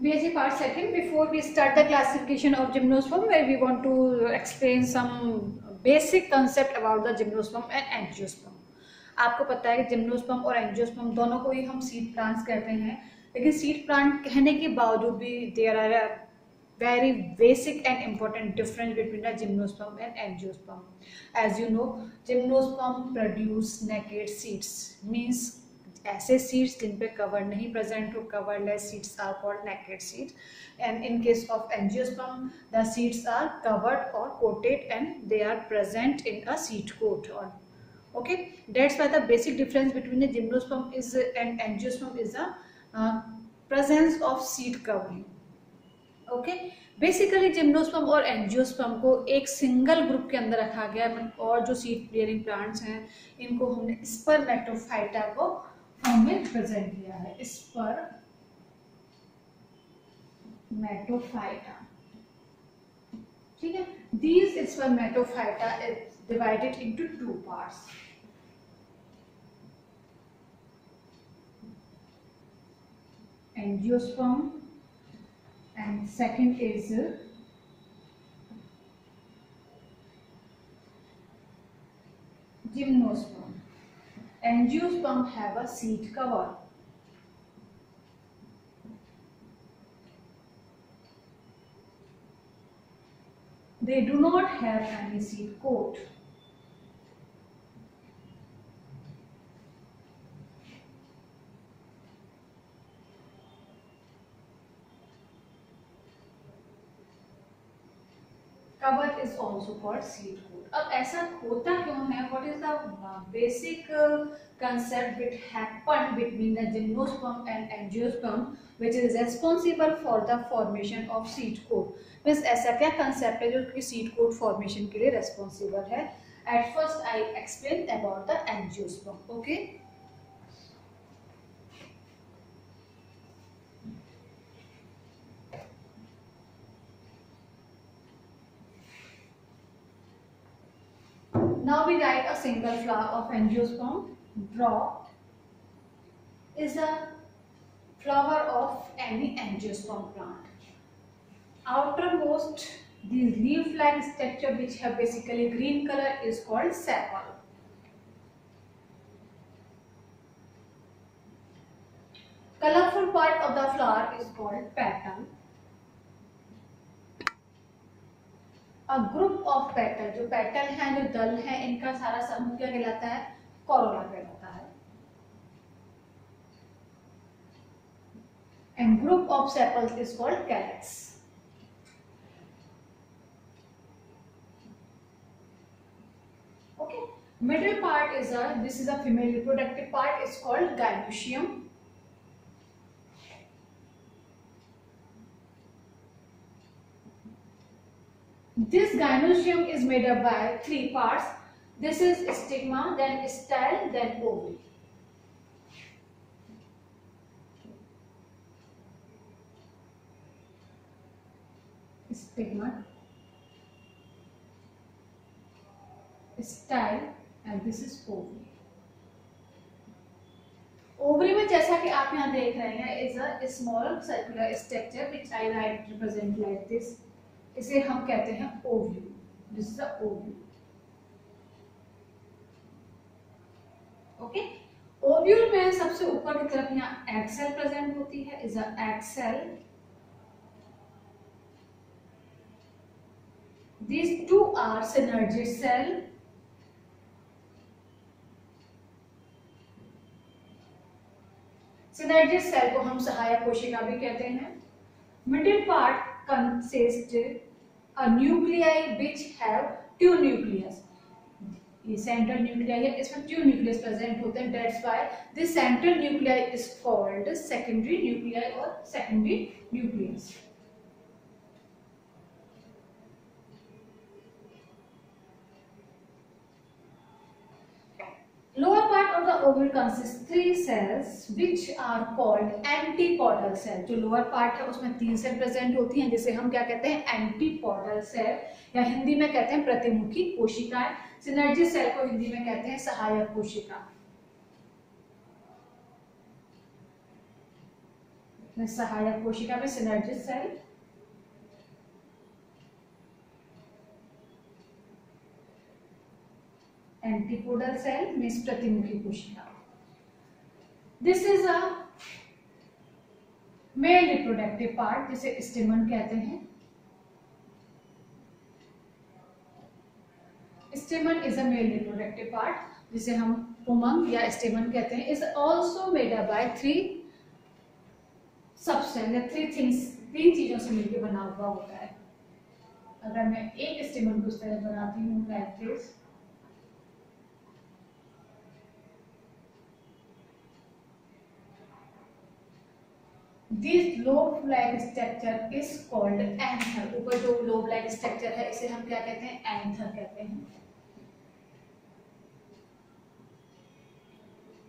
BSc Part Second. Before we start the classification of gymnosperm, where we want to explain some basic concept about the gymnosperm and angiosperm. आपको पता है कि gymnosperm और angiosperm दोनों को ही हम seed plants कहते हैं, लेकिन सीड प्लांट कहने के बावजूद भी there are a very basic and important difference between the gymnosperm and angiosperm. As you know, gymnosperm produce naked seeds, means ऐसे सीड्स जिन पे कवर नहीं प्रेजेंट हो, coverless seeds are called naked seeds, and in case of angiosperm the seeds are covered और coated and they are present in a seed coat. और okay, that's why the basic difference between the gymnosperm is and angiosperm is the presence of seed covering. Okay, basically gymnosperm और angiosperm को एक single group के अंदर रखा गया है, और जो सीड बियरिंग प्लांट्स हैं इनको हमने स्पर्मेटोफाइटा को फॉर्म में प्रेजेंट किया है. स्पर्मेटोफाइटा, ठीक है. These Spermatophyta is divided into two parts. Angiosperm and second is gymnosperm. Angiosperm have a seed cover. They do not have any seed coat. Cover is also called seed coat. अब ऐसा होता क्यों है? What is the basic concept which happened between the gymnosperm and angiosperm which is responsible for the formation of seed coat? Means ऐसा क्या concept है जो कि seed coat formation के लिए responsible है? At first I explain about the angiosperm. Okay. Now we write a single flower of angiosperm. Draw is a flower of any angiosperm plant. Outermost these leaf-like structure which have basically green color is called sepal. Colorful part of the flower is called petal. A group of petal, जो petal हैं, जो दल हैं, इनका सारा समूह क्या कहलाता है? कोरोला कहलाता है. And group of sepals is called calyx. Okay, middle part is this is a female reproductive part, is called gynoecium. This gynoecium is made up by three parts. This is stigma, then style, then ovary. Stigma, style, and this is ovary. Ovary में जैसा कि आप यहाँ देख रहे हैं is a small circular structure which I write represent like this. इसे हम कहते हैं ovule. This is a ovule. Okay, ovule में सबसे ऊपर की तरफ यहाँ एग सेल प्रेजेंट होती है, is a egg cell. These two are synergy cell. synergy cell को हम सहायक कोशिका भी कहते हैं. Middle part consists a nuclei which have two nucleus. ये central nuclei है, इसमें two nucleus present होते हैं. That's why this central nuclei is called secondary nuclei or secondary nucleus. Lower part of the ovule consists three cells which are called antipodal cell. जो lower part है उसमें तीन cell present होती हैं जिसे हम क्या कहते हैं? एंटीपोडल सेल, या हिंदी में कहते हैं प्रतिमुखी कोशिकाएं. सिनर्जी सेल को हिंदी में कहते हैं सहायक कोशिका. सहायक कोशिका में synergids cell, antipodal cell means प्रतिमुखी कोशिका। This is a male reproductive part जिसे स्टेमन कहते हैं। स्टेमन is a male reproductive part जिसे हम पुमंग या स्टेमन कहते हैं। Is also made up by 3 substance या 3 थिंग्स, 3 चीजों से मिलकर बना हुआ होता है। अगर मैं एक स्टेमन को इस तरह बनाती हूँ like this, this lobe like structure is called anther. ऊपर जो लोब लाइक स्ट्रक्चर है इसे हम क्या कहते हैं? एंथर कहते हैं।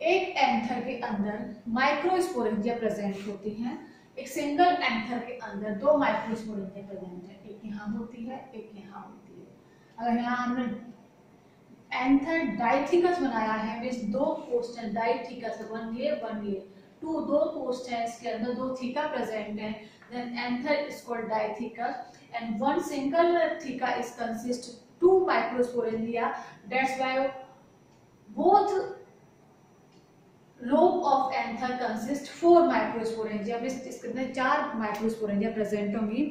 एक एंथर के अंदर माइक्रोस्पोरेंजिया प्रेजेंट होती हैं। एक सिंगल एंथर के अंदर 2 माइक्रोस्पोरेंजिया प्रेजेंट है, एक यहाँ होती है, एक यहाँ होती है। अगर यहाँ हमने एंथर डाइथिकस बनाया है, मीन्स 2 पोस्टन डाइथिकस, 1 ये 1 ये, 2 पोस्ट है, इसके अंदर 2 थीका प्रेजेंट है, then anther is called dithecous and 1 single theca is consist 2 microsporangia. That's why both lobe of anther consist 4 microsporangia, इसके अंदर 4 माइक्रोस्पोरेंजिया प्रेजेंट होंगी।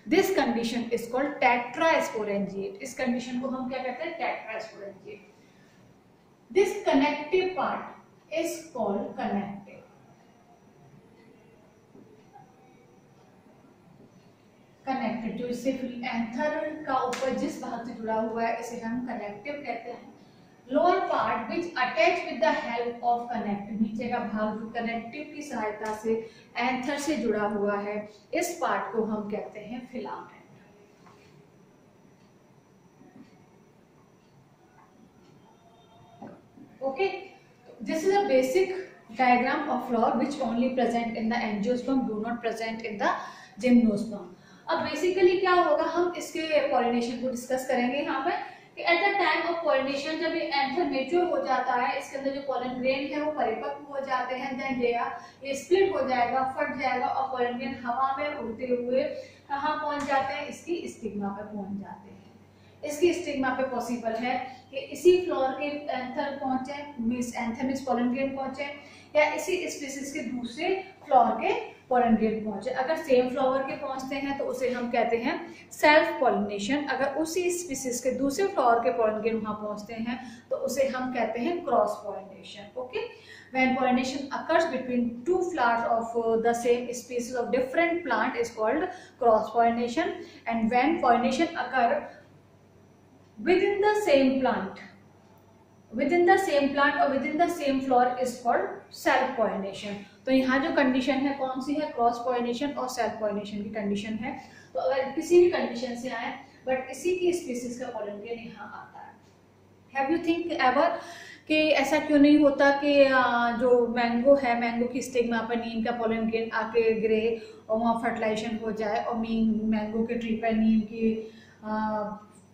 This condition is called tetrasporangiate. इस कंडीशन को हम क्या कहते हैं? Tetrasporangiate. This connective part is called connective. Connected जो इससे एंथर का ऊपर जिस भाग से जुड़ा हुआ है इसे हम कनेक्टिव कहते हैं। Lower part which attach with the help of connective, नीचे का भाग जो कनेक्टिव की सहायता से एंथर से जुड़ा हुआ है, इस पार्ट को हम कहते हैं filament. Okay, this is a basic diagram of flower which only present in the angiosperm, do not present in the gymnosperm। अब बेसिकली क्या होगा, हम इसके पॉलिनेशन को डिस्कस करेंगे यहाँ पे कि at the time of pollination जब ये एंथर मेच्योर हो जाता है, इसके अंदर जो पॉलन ग्रेन है वो परिपक्व हो जाते हैं, देन ये स्प्लिट हो जाएगा, फट जाएगा और पॉलन ग्रेन हवा में उड़ते हुए कहाँ पहुंच जाते हैं? इसकी स्टिग्मा पे पहुंच जाते हैं। इसकी स्टिग्मा पे पॉसिबल है कि इसी फ्लोर के एंथर पहुंचे, means anther means pollen grain पहुंचे, या इसी स्पीसीज के दूसरे फ्लोर के पॉलन ग्रेन पहुंचे। अगर सेम फ्लावर के पहुंचते हैं तो उसे हम कहते हैं सेल्फ पॉलिनेशन। अगर उसी स्पीसीज के दूसरे फ्लावर के पॉलन ग्रेन वहां पहुंचते हैं तो उसे हम कहते हैं cross pollination. Okay, when pollination occurs between 2 flowers of the same species of different plant is called cross pollination, and when pollination occur within the same plant or within the same flower is called self pollination। तो यहाँ जो condition है कौन सी है? Cross pollination और self pollination की condition है। तो अगर किसी भी कंडीशन से आए बट इसी की स्पीसीज का पॉलन ग्रेन यहाँ आता है। हैव यू थिंक एवर कि ऐसा क्यों नहीं होता कि जो मैंगो है, मैंगो की स्टिग्मा पर नीम का पॉलन ग्रेन आके गिरे और वहाँ फर्टिलाइजेशन हो जाए और मैंगो के ट्री पर नीम की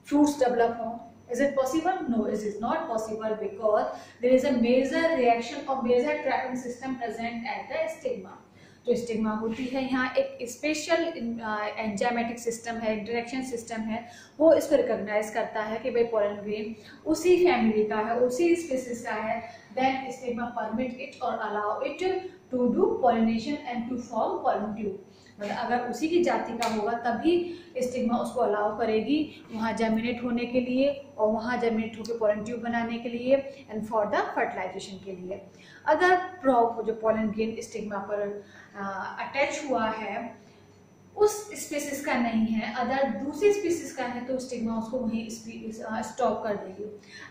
fruits develop हों? Is it possible? No, it is not possible because there is a major reaction or major trapping system present at the stigma। जो स्टिग्मा होती है यहाँ एक स्पेशल एंजाइमेटिक सिस्टम है, इंटरेक्शन सिस्टम है, वो इसको रिकॉग्नाइज करता है कि भाई पॉलन ग्रेन उसी फैमिली का है, उसी स्पीसीज का है। देन स्टिग्मा परमिट इट और allow it to do pollination and to form pollen tube. मतलब अगर उसी की जाति का होगा तभी स्टिग्मा उसको अलाउ करेगी वहाँ जर्मिनेट होने के लिए और वहाँ जर्मिनेट होकर पॉलन ट्यूब बनाने के लिए एंड फॉर द फर्टिलाइजेशन के लिए। अगर जो पॉलन ग्रेन स्टिग्मा पर अटैच हुआ है उस स्पीसीज का नहीं है, अदर दूसरी स्पीसीज का है, तो स्टिग्मा उसको वहीं स्टॉप कर देगी।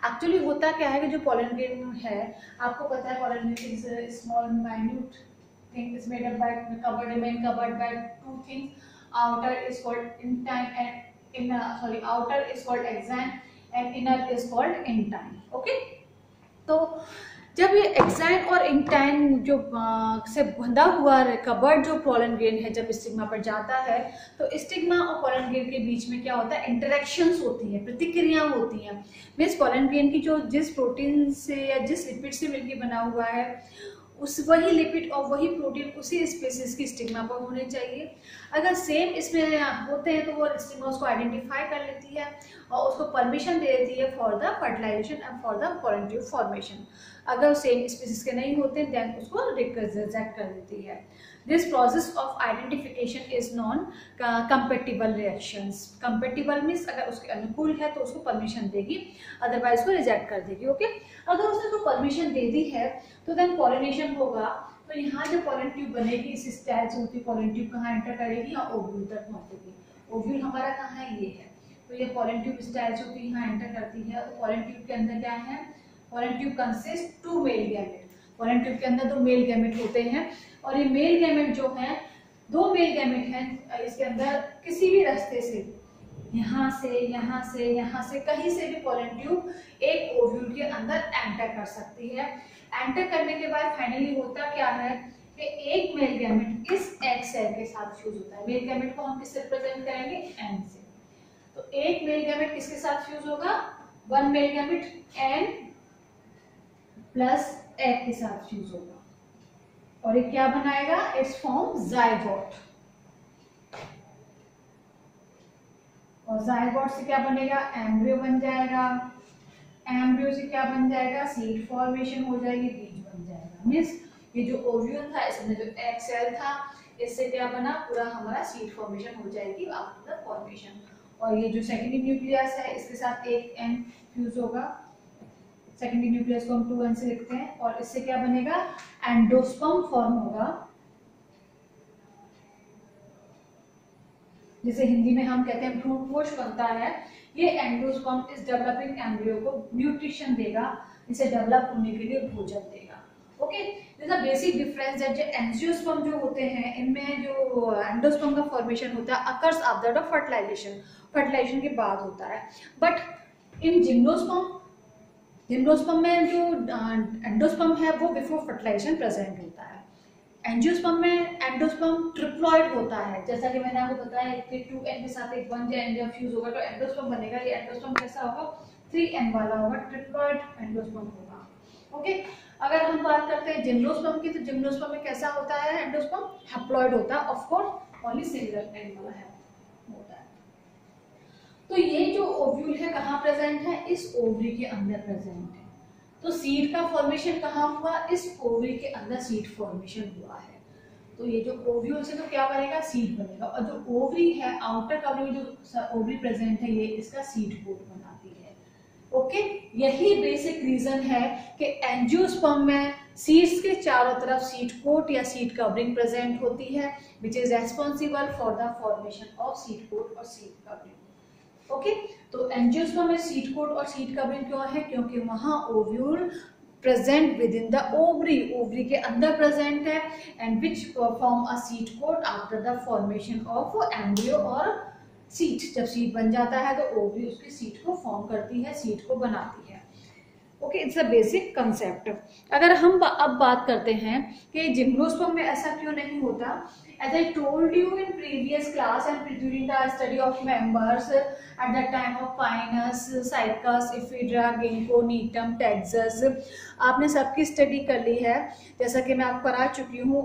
एक्चुअली होता क्या है कि जो पॉलन ग्रेन है, आपको पता है pollen grain is small minute thing is made up by covered by 2 things। outer is called intine and outer is called exine and inner is called intine। okay, तो जब ये एक्साइन और intine जो से बंधा हुआ कवर्ड जो pollen grain है जब स्टिग्मा पर जाता है तो स्टिग्मा और पॉलन ग्रेन के बीच में क्या होता है? इंटरेक्शंस होती हैं, प्रतिक्रियाएं होती हैं। मीन्स पॉलन ग्रेन की जो जिस प्रोटीन से या जिस लिपिड से मिलकर बना हुआ है उस वही लिपिड और वही प्रोटीन उसी स्पीसीज की स्टिग्मा पर होने चाहिए। अगर सेम इसमें होते हैं तो वो स्टिग्मा उसको आइडेंटिफाई कर लेती है और उसको परमिशन दे देती है for the fertilisation and for the pollen tube formation. अगर सेम स्पीसीज के नहीं होते देन उसको रिजेक्ट कर देती है। This process of identification is non compatible reactions. Compatible means अगर उसके अनुकूल है तो उसको परमिशन देगी, अदरवाइज उसको रिजेक्ट कर देगी। ओके, अगर उसने तो परमिशन दे दी है तो देन पॉलिनेशन होगा। तो यहाँ जो पोलन ट्यूब बनेगी इस स्टाइल से होती है, पोलन ट्यूब कहाँ एंटर करेगी, यहाँ ओव्यूल तक पहुंचेगी। ओव्यूल हमारा कहाँ है, ये है। तो ये पोलन ट्यूब स्टाइल से होती है, यहाँ एंटर करती है। तो पोलन ट्यूब के अंदर क्या है, pollen tube consist 2 male gamete. Pollen tube के अंदर 2 मेल गैमेट होते हैं और ये मेल गैमेट जो है 2 मेल गैमेट हैं। इसके अंदर किसी भी रास्ते से यहाँ से कहीं से भी पोलन ट्यूब एक ओव्यूल के अंदर एंटर कर सकती है। एंटर करने के बाद फाइनली होता क्या है कि एक मेल गैमेट इस एग सेल के साथ फ्यूज होता है। मेल गैमेट को हम किससे रिप्रेजेंट करेंगे, एन से। तो एक मेल गैमेट किसके साथ फ्यूज होगा, 1 male gamete N plus egg के साथ फ्यूज होगा और ये क्या बनाएगा, इट्स फॉर्म जाइगोट। और जाइगोट से क्या बनेगा, एम्ब्रियो बन जाएगा। एम्ब्रियो से क्या बन जाएगा, सीड फॉर्मेशन हो जाएगी, बीज बन जाएगा। मीन्स ये जो ओव्यूल था इसमें जो एग सेल था इससे क्या बना, पूरा हमारा सीड फॉर्मेशन हो जाएगी आफ्टर द फॉर्मेशन। और ये जो सेकेंडरी न्यूक्लियस है इसके साथ एक एन फ्यूज होगा। सेकेंडरी न्यूक्लियस को हम 2n से लिखते हैं और इससे क्या बनेगा, एंडोस्पर्म फॉर्म होगा, जिसे हिंदी में हम कहते हैं भ्रूणपोष बनता है। ये एंडोस्पर्म इस डेवलपिंग एम्ब्रियो को न्यूट्रिशन देगा, इसे डेवलप होने के लिए भोजन देगा। Okay, this a basic difference that जो एंजियोस्पर्म जो होते हैं इनमें जो एंडोस्पर्म का फॉर्मेशन होता है occurs after the fertilisation, fertilisation के बाद होता है। बट इन जिम्नोस्पर्म में जो एंडोस्पर्म है वो बिफोर फर्टिलाइजेशन प्रेजेंट होता है। एंजियोस्पर्म में एंडोस्पर्म ट्रिप्लॉइड होता है, जैसा कि मैंने आपको बताया कि 2n के साथ एक 1 जब फ्यूज होगा तो एंडोस्पर्म बनेगा। ये एंडोस्पर्म कैसा होगा, 3n वाला होगा, ट्रिप्लॉइड एंडोस्पर्म होगा। ओके, अगर हम बात करते हैं जिम्नोस्पर्म की तो जिम्नोस्पर्म में कैसा होता है, एंडोस्पर्म हैप्लॉइड होता है, of course only single and वाला है होता है। तो ये जो ओव्यूल है कहाँ प्रेजेंट है, इस ओवरी के अंदर प्रेजेंट है। तो सीड का फॉर्मेशन कहाँ हुआ, इस ओवरी के अंदर सीड फॉर्मेशन हुआ है। तो ये जो ओव्यूल से तो क्या बनेगा, सीड बनेगा। और जो ओवरी है आउटर कवरिंग में जो ओवरी प्रेजेंट है ये इसका सीड कोट बनाती है। ओके, यही बेसिक रीजन है कि एंजियोस्पर्म में सीड्स के चारों तरफ सीड कोट या सीड कवरिंग प्रेजेंट होती है, which is responsible for the formation of seed coat और सीड कवरिंग। ओके, तो एंजियोस्पर्म में सीड कोट और सीड कवरिंग क्यों है, क्योंकि वहां ovule present within the ovary, ovary के अंदर प्रेजेंट है and which form a seed coat after the formation of embryo और सीड। जब सीड बन जाता है तो ओवरी उसकी सीड को फॉर्म करती है, सीड को बनाती है। Okay, it's a basic concept. अगर हम अब बात करते हैं कि जिम्नोस्पर्म में ऐसा क्यों नहीं होता, as I told you in previous class and during the study of members at that time of Pinus, Cycas, Ephedra, Ginkgo, Neem, Taxus, आपने सबकी स्टडी कर ली है जैसा कि मैं आपको करा चुकी हूँ।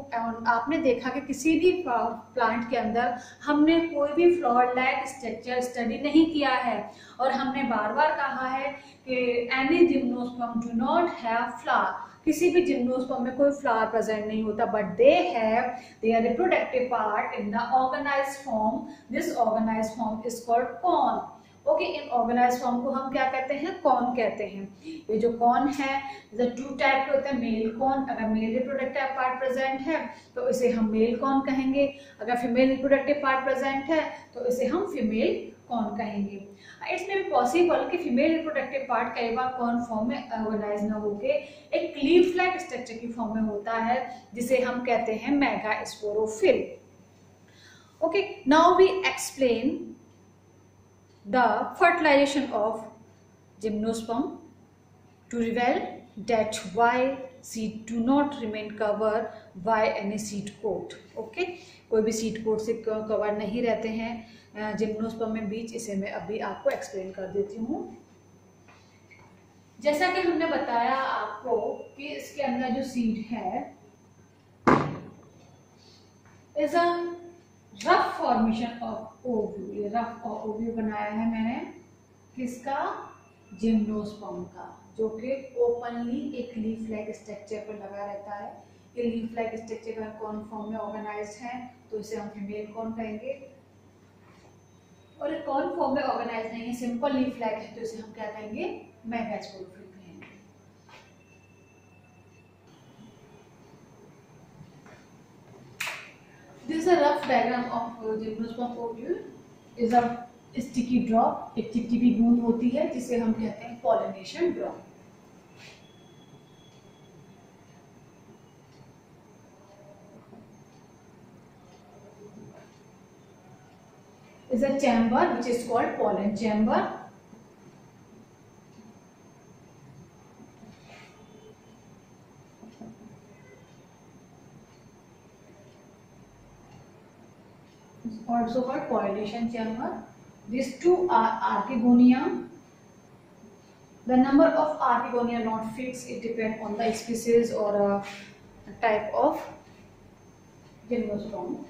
आपने देखा कि किसी भी प्लांट के अंदर हमने कोई भी फ्लावर लाइक स्ट्रक्चर स्टडी नहीं किया है और हमने बार बार कहा है कि any gymnosperm do not have flower, किसी भी जिम्नोस्पर्म में कोई फ्लावर प्रेजेंट नहीं होता, but they have their reproductive part in the organised form. This organised form is called cone. Okay, इन ऑर्गेनाइज्ड फॉर्म को हम क्या कहते हैं, कॉन कहते हैं। ये जो कॉन है 2 टाइप के होते हैं, मेल कॉन। अगर मेल रिप्रोडक्टिव पार्ट प्रेजेंट है तो इसे हम मेल कॉन कहेंगे, अगर फीमेल रिप्रोडक्टिव पार्ट प्रेजेंट है तो इसे हम फीमेल कॉन कहेंगे। इट्स मे बी पॉसिबल कि फीमेल रिप्रोडक्टिव पार्ट कई बार कॉन फॉर्म में ऑर्गेनाइज न होके एक लीफ लाइक स्ट्रक्चर की फॉर्म में होता है जिसे हम कहते हैं megasporophyll. Okay, now we explain the fertilisation of gymnosperm to reveal that why seed do not remain cover by any seed coat. Okay, कोई भी सीड कोट से कवर नहीं रहते हैं जिम्नोस्पर्म में बीज, इसे मैं अभी आपको एक्सप्लेन कर देती हूँ। जैसा कि हमने बताया आपको कि इसके अंदर जो सीड है is a rough formation of ओव्यू। ये रफ ओव्यू बनाया है मैंने किसका, जिम्नोस्पर्म का, जो कि ओपनली एक लीफ लाइक स्ट्रक्चर पर लगा रहता है। ये लीफ लाइक स्ट्रक्चर का कौन फॉर्म में ऑर्गेनाइज्ड है, तो इसे हम फीमेल कौन कहेंगे। और एक कौन फॉर्म में ऑर्गेनाइज नहीं है, सिंपल लीफ लाइक है, तो इसे हम क्या कहेंगे, मेगास्पोरोफिल कहेंगे। This is a rough diagram of gymnosperm ovule. Is a sticky drop, एक चिपचिपी बूंद होती है जिसे हम कहते हैं pollination drop. Is a chamber which is called pollen chamber. It's also called pollination chamber. These two are archegonia. The number of archegonia not fixed. It depends on the species or a type of gymnosperm.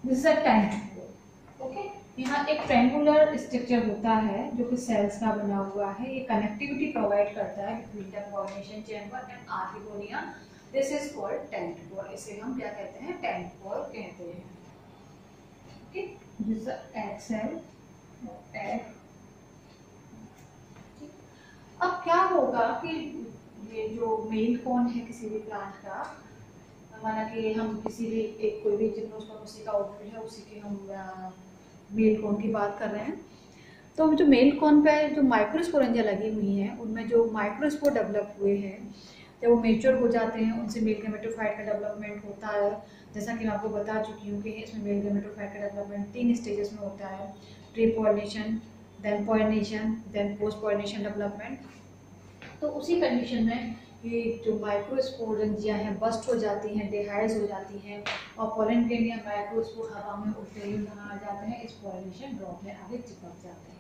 This is a tent. Okay? यहाँ एक triangular structure होता है जो कि sales का बना हुआ है। ये कनेक्टिविटी प्रोवाइड करता है between the pollination chamber and archegonia. This is called tent pore. इसे हम क्या कहते हैं, टेंट पोर कहते हैं। Okay, this is egg cell, egg. अब क्या होगा कि ये जो मेल कौन है किसी भी प्लांट का, माना कि हम किसी भी एक कोई भी जिम्नोस्पर्म उसी का आउटपुट है, उसी के हम मेल कॉन की बात कर रहे हैं। तो जो मेल कॉन पे जो माइक्रोस्पोरेंजिया लगी हुई हैं, उनमें जो माइक्रोस्पोर डेवलप हुए हैं, जब वो मेच्योर हो जाते हैं उनसे मेल गैमेटोफाइट का डेवलपमेंट होता है। जैसा कि मैं आपको बता चुकी हूँ कि इसमें मेल गैमेटोफाइट का डेवलपमेंट 3 स्टेजेस में होता है, pre pollination, then pollination, then post pollination development. तो उसी कंडीशन में ये जो माइक्रोस्पोरेंजिया हैं बस्ट हो जाती हैं, डिहाइज हो जाती हैं, और पोलन ग्रेन या माइक्रोस्पोर हवा में उड़ते हुए कहाँ आ जाते हैं, इस पॉलिनेशन ड्रॉप में आगे चिपक जाते हैं।